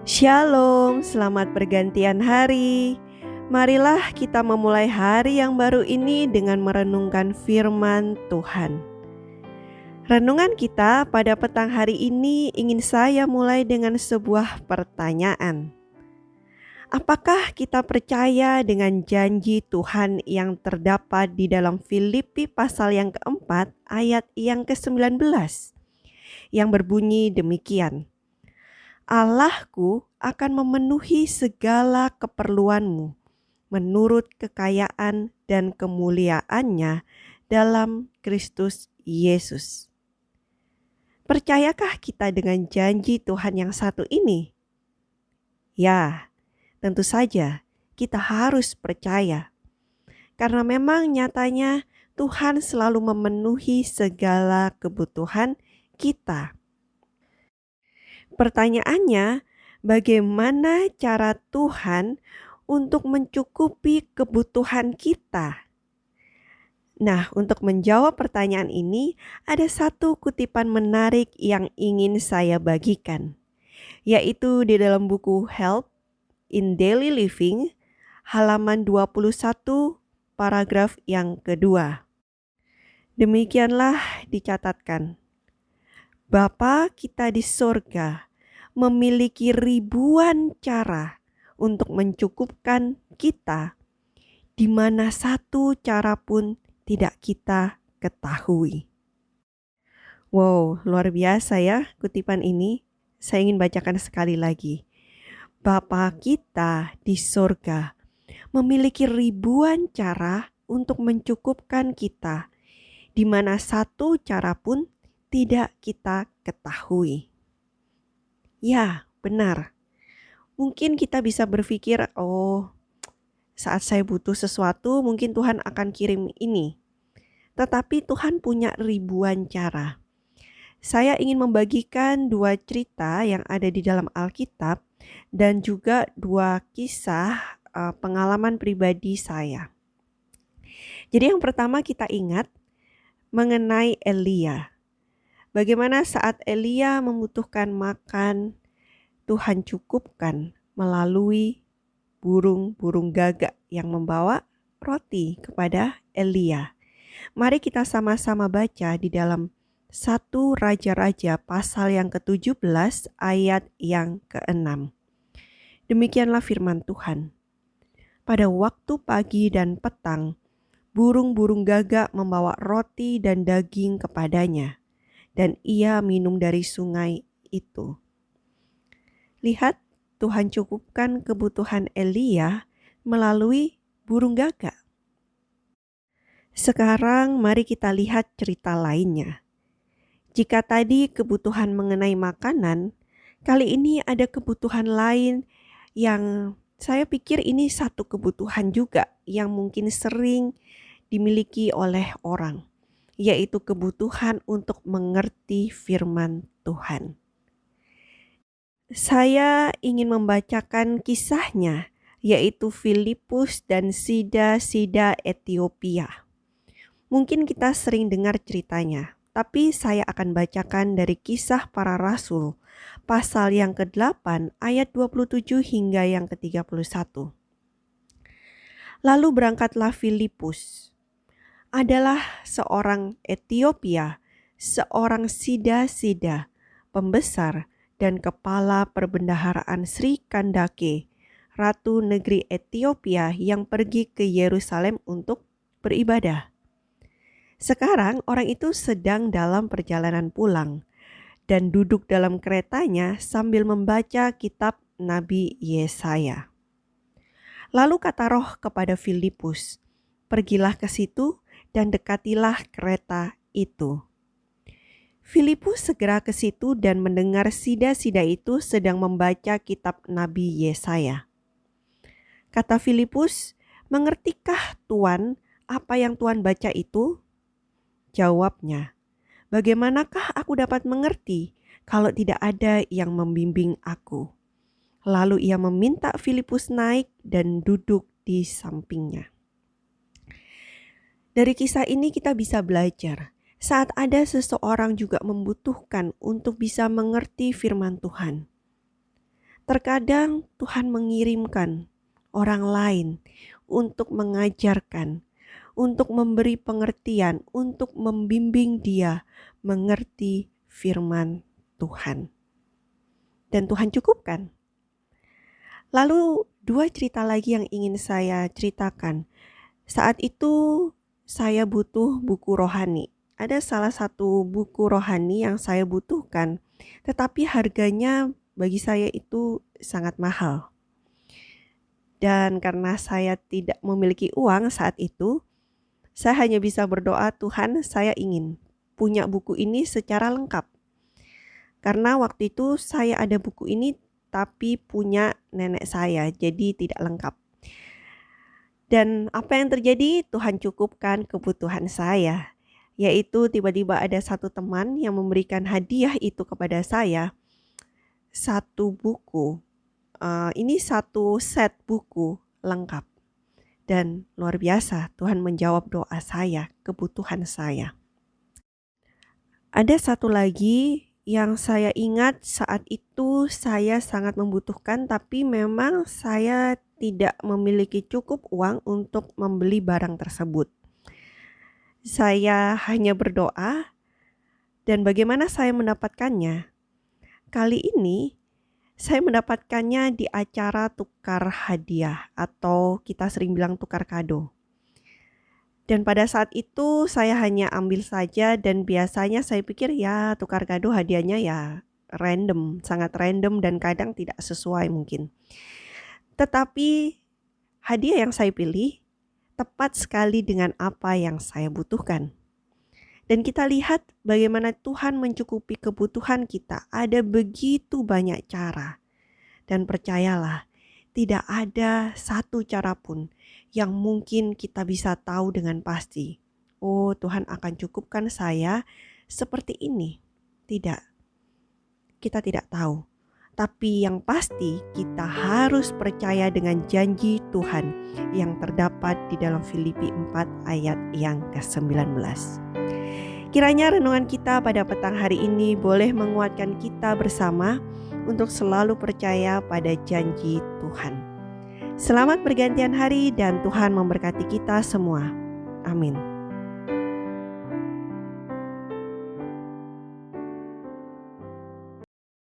Shalom, selamat pergantian hari. Marilah kita memulai hari yang baru ini dengan merenungkan firman Tuhan. Renungan kita pada petang hari ini ingin saya mulai dengan sebuah pertanyaan. Apakah kita percaya dengan janji Tuhan yang terdapat di dalam Filipi pasal yang keempat ayat yang ke-19 yang berbunyi demikian? Allahku akan memenuhi segala keperluanmu menurut kekayaan dan kemuliaannya dalam Kristus Yesus. Percayakah kita dengan janji Tuhan yang satu ini? Ya, tentu saja kita harus percaya. Karena memang nyatanya Tuhan selalu memenuhi segala kebutuhan kita. Pertanyaannya, bagaimana cara Tuhan untuk mencukupi kebutuhan kita? Nah, untuk menjawab pertanyaan ini, ada satu kutipan menarik yang ingin saya bagikan, yaitu di dalam buku Help in Daily Living, halaman 21, paragraf yang kedua. Demikianlah dicatatkan. Bapa kita di sorga memiliki ribuan cara untuk mencukupkan kita, di mana satu cara pun tidak kita ketahui. Wow, luar biasa ya kutipan ini. Saya ingin bacakan sekali lagi. Bapa kita di sorga memiliki ribuan cara untuk mencukupkan kita, di mana satu cara pun tidak kita ketahui. Ya, benar. Mungkin kita bisa berpikir, saat saya butuh sesuatu mungkin Tuhan akan kirim ini. Tetapi Tuhan punya ribuan cara. Saya ingin membagikan dua cerita yang ada di dalam Alkitab dan juga dua kisah pengalaman pribadi saya. Jadi yang pertama kita ingat mengenai Elia. Bagaimana saat Elia membutuhkan makan, Tuhan cukupkan melalui burung-burung gagak yang membawa roti kepada Elia. Mari kita sama-sama baca di dalam 1 Raja-Raja pasal yang ke-17 ayat yang ke-6. Demikianlah firman Tuhan. Pada waktu pagi dan petang, burung-burung gagak membawa roti dan daging kepadanya, dan ia minum dari sungai itu. Lihat, Tuhan cukupkan kebutuhan Elia melalui burung gagak. Sekarang mari kita lihat cerita lainnya. Jika tadi kebutuhan mengenai makanan, kali ini ada kebutuhan lain yang saya pikir ini satu kebutuhan juga yang mungkin sering dimiliki oleh orang, yaitu kebutuhan untuk mengerti firman Tuhan. Saya ingin membacakan kisahnya, yaitu Filipus dan Sida Etiopia. Mungkin kita sering dengar ceritanya, tapi saya akan bacakan dari Kisah Para Rasul, pasal yang ke-8 ayat 27 hingga yang ke-31. Lalu berangkatlah Filipus. Adalah seorang Etiopia, seorang Sida, pembesar dan kepala perbendaharaan Sri Kandake, ratu negeri Etiopia yang pergi ke Yerusalem untuk beribadah. Sekarang orang itu sedang dalam perjalanan pulang dan duduk dalam keretanya sambil membaca kitab Nabi Yesaya. Lalu kata Roh kepada Filipus, "Pergilah ke situ dan dekatilah kereta itu." Filipus segera ke situ dan mendengar Sida itu sedang membaca kitab Nabi Yesaya. Kata Filipus, "Mengertikah Tuan apa yang Tuan baca itu?" Jawabnya, "Bagaimanakah aku dapat mengerti kalau tidak ada yang membimbing aku?" Lalu ia meminta Filipus naik dan duduk di sampingnya. Dari kisah ini kita bisa belajar, saat ada seseorang juga membutuhkan untuk bisa mengerti firman Tuhan. Terkadang Tuhan mengirimkan orang lain untuk mengajarkan, untuk memberi pengertian, untuk membimbing dia mengerti firman Tuhan. Dan Tuhan cukupkan. Lalu 2 cerita lagi yang ingin saya ceritakan. Saat itu saya butuh buku rohani. Ada salah satu buku rohani yang saya butuhkan, tetapi harganya bagi saya itu sangat mahal. Dan karena saya tidak memiliki uang saat itu, saya hanya bisa berdoa, Tuhan, saya ingin punya buku ini secara lengkap. Karena waktu itu saya ada buku ini tapi punya nenek saya, jadi tidak lengkap. Dan apa yang terjadi? Tuhan cukupkan kebutuhan saya, yaitu tiba-tiba ada satu teman yang memberikan hadiah itu kepada saya, satu buku. Ini satu set buku lengkap. Dan luar biasa, Tuhan menjawab doa saya, kebutuhan saya. Ada satu lagi yang saya ingat saat itu saya sangat membutuhkan, tapi memang saya tidak memiliki cukup uang untuk membeli barang tersebut. Saya hanya berdoa, dan bagaimana saya mendapatkannya? Kali ini saya mendapatkannya di acara tukar hadiah atau kita sering bilang tukar kado. Dan pada saat itu saya hanya ambil saja dan biasanya saya pikir ya tukar kado hadiahnya ya random, sangat random dan kadang tidak sesuai mungkin. Tetapi hadiah yang saya pilih tepat sekali dengan apa yang saya butuhkan. Dan kita lihat bagaimana Tuhan mencukupi kebutuhan kita. Ada begitu banyak cara. Dan percayalah, tidak ada satu cara pun yang mungkin kita bisa tahu dengan pasti. Oh, Tuhan akan cukupkan saya seperti ini. Tidak, kita tidak tahu. Tapi yang pasti kita harus percaya dengan janji Tuhan yang terdapat di dalam Filipi 4 ayat yang ke-19. Kiranya renungan kita pada petang hari ini boleh menguatkan kita bersama untuk selalu percaya pada janji Tuhan. Selamat pergantian hari dan Tuhan memberkati kita semua. Amin.